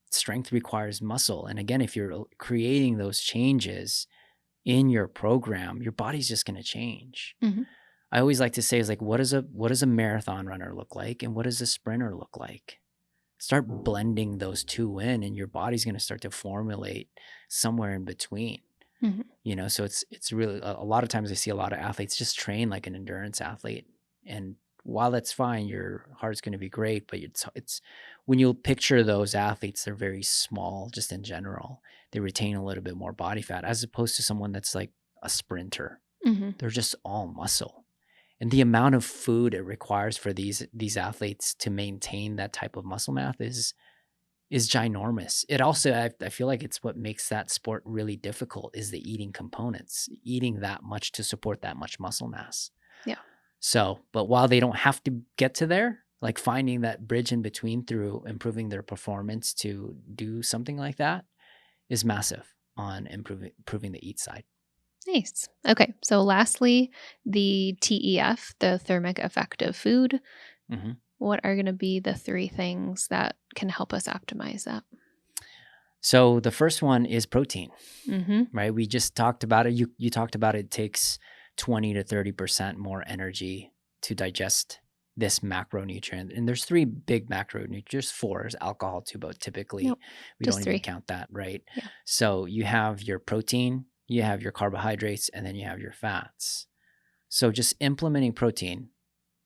strength requires muscle. And again, if you're creating those changes in your program, your body's just going to change. Mhm. I always like to say is like what does a marathon runner look like and what does a sprinter look like? Start blending those two in and your body's going to start to formulate somewhere in between. Mhm. So it's really a lot of times I see a lot of athletes just train like an endurance athlete. And while that's fine, your heart's going to be great, but it's when you picture those athletes, they're very small just in general. They retain a little bit more body fat as opposed to someone that's like a sprinter. Mhm. They're just all muscle. And the amount of food it requires for these athletes to maintain that type of muscle mass is ginormous. It also I feel like it's what makes that sport really difficult is the eating components, eating that much to support that much muscle mass. Yeah. So, but while they don't have to get to there, like finding that bridge in between through improving their performance to do something like that is massive on improving the eat side. Nice. Okay. So lastly, the TEF, the thermic effect of food. Mhm. What are going to be the three things that can help us optimize that? So the first one is protein, Mhm. right? We just talked about it. You talked about it takes 20 to 30% more energy to digest this macronutrient. And there's three big macronutrients. There's four. There's alcohol too, but typically Nope. we don't Just even 3. count that, right? Yeah. So you have your protein, you have your carbohydrates, and then you have your fats. So just implementing protein,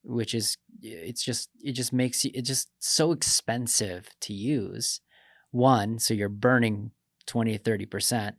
which is it just makes it just so expensive to use. One, so you're burning 20 to 30%.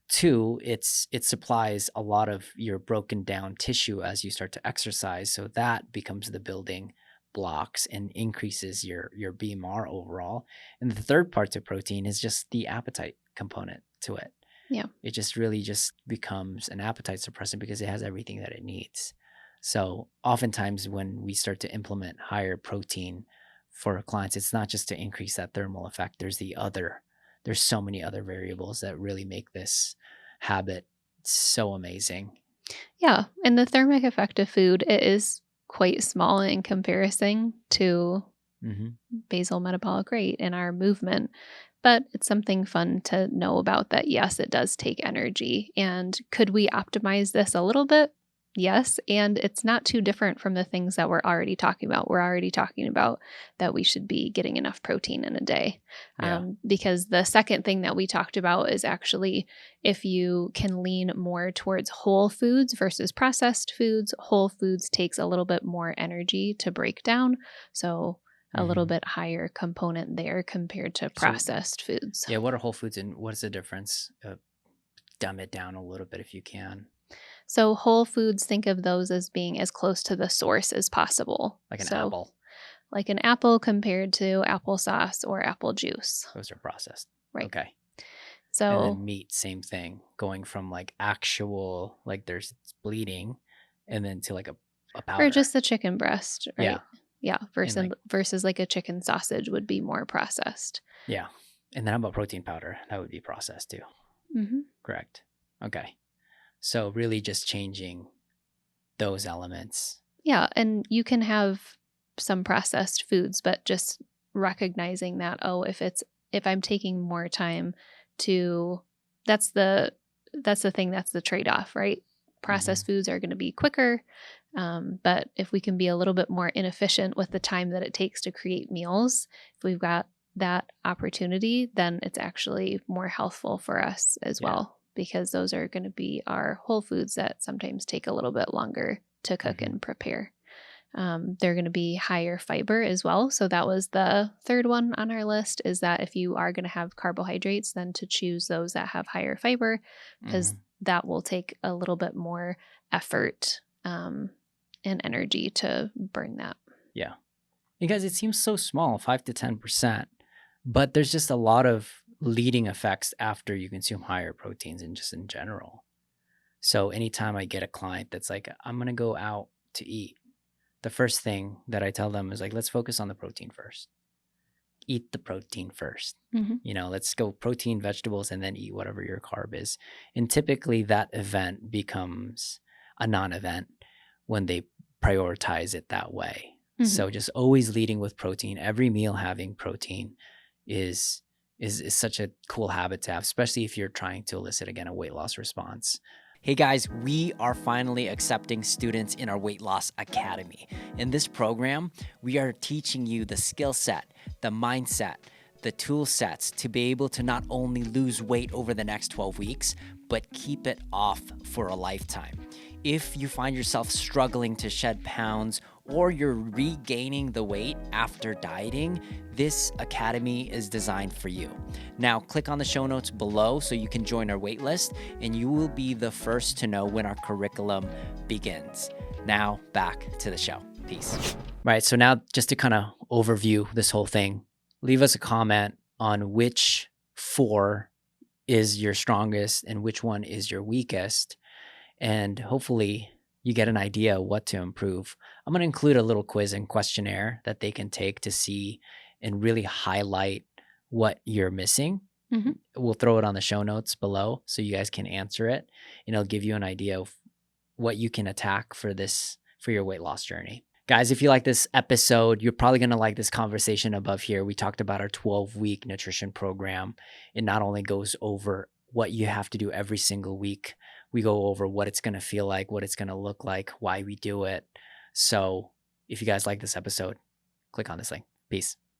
Two, it supplies a lot of your broken down tissue as you start to exercise. So that becomes the building blocks and increases your BMR overall. And the third part to protein is just the appetite component to it. Yeah. It just really just becomes an appetite suppressant because it has everything that it needs. So oftentimes when we start to implement higher protein for our clients, it's not just to increase that thermal effect. There's so many other variables that really make this habit so amazing. Yeah. And the thermic effect of food, it is quite small in comparison to Hmm. basal metabolic rate in our movement. But it's something fun to know about that. Yes, it does take energy. And could we optimize this a little bit? Yes. And it's not too different from the things that we're already talking about. We're already talking about that we should be getting enough protein in a day. Yeah. Because the second thing that we talked about is actually if you can lean more towards whole foods versus processed foods, whole foods takes a little bit more energy to break down. So a little Hmm. bit higher component there compared to So processed foods. yeah, what are whole foods and what is the difference? Dumb it down a little bit if you can, So whole foods, think of those as being as close to the source as possible. like an So apple. like an apple compared to applesauce or apple juice, Those are processed. right? Okay. And So then meat, same thing, going from like actual, like there's bleeding, and then to like a or powder. just the chicken breast, Yeah. right? Yeah, And versus like, versus like a chicken sausage would be more processed. yeah. And then how about protein powder? That would be processed too. Hmm. Correct. Okay. So really just changing those elements. Yeah, and you can have some processed foods, but just recognizing that, oh, if I'm taking more time to that's the thing, that's the trade-off, right? Hmm. Processed foods are going to be quicker, but if we can be a little bit more inefficient with the time that it takes to create meals, if we've got that opportunity, then it's actually more healthful for us as Yeah. well, because those are going to be our whole foods that sometimes take a little bit longer to cook Hmm. and prepare. They're going to be higher fiber as well. So that was the third one on our list, is that if you are going to have carbohydrates, then to choose those that have higher fiber, because Hmm. that will take a little bit more effort and energy to burn that. Yeah. Because it seems so small, 5 to 10%, but there's just a lot of leading effects after you consume higher proteins and just in general. So anytime I get a client that's like, I'm going to go out to eat, the first thing that I tell them is like, let's focus on the protein first. Eat the protein first. Hmm. Let's go protein, vegetables, and then eat whatever your carb is. And typically that event becomes a non event when they prioritize it that way. Hmm. So just always leading with protein, every meal having protein is is such a cool habit to have, especially if you're trying to elicit again a weight loss response. Hey guys, we are finally accepting students in our Weight Loss Academy. In this program, we are teaching you the skill set, the mindset, the tool sets to be able to not only lose weight over the next 12 weeks, but keep it off for a lifetime. If you find yourself struggling to shed pounds or you're regaining the weight after dieting, this academy is designed for you. Now, click on the show notes below so you can join our wait list, and you will be the first to know when our curriculum begins. Now, back to the show. Peace. Right, so now just to kind of overview this whole thing, leave us a comment on which 4 is your strongest and which one is your weakest. And hopefully you get an idea what to improve. I'm going to include a little quiz and questionnaire that they can take to see and really highlight what you're missing. Hmm. We'll throw it on the show notes below so you guys can answer it, and it'll give you an idea of what you can attack for your weight loss journey. Guys, if you like this episode, you're probably going to like this conversation above here. We talked about our 12-week nutrition program. It not only goes over what you have to do every single week, we go over what it's going to feel like, what it's going to look like, why we do it. So if you guys like this episode, click on this link. Peace.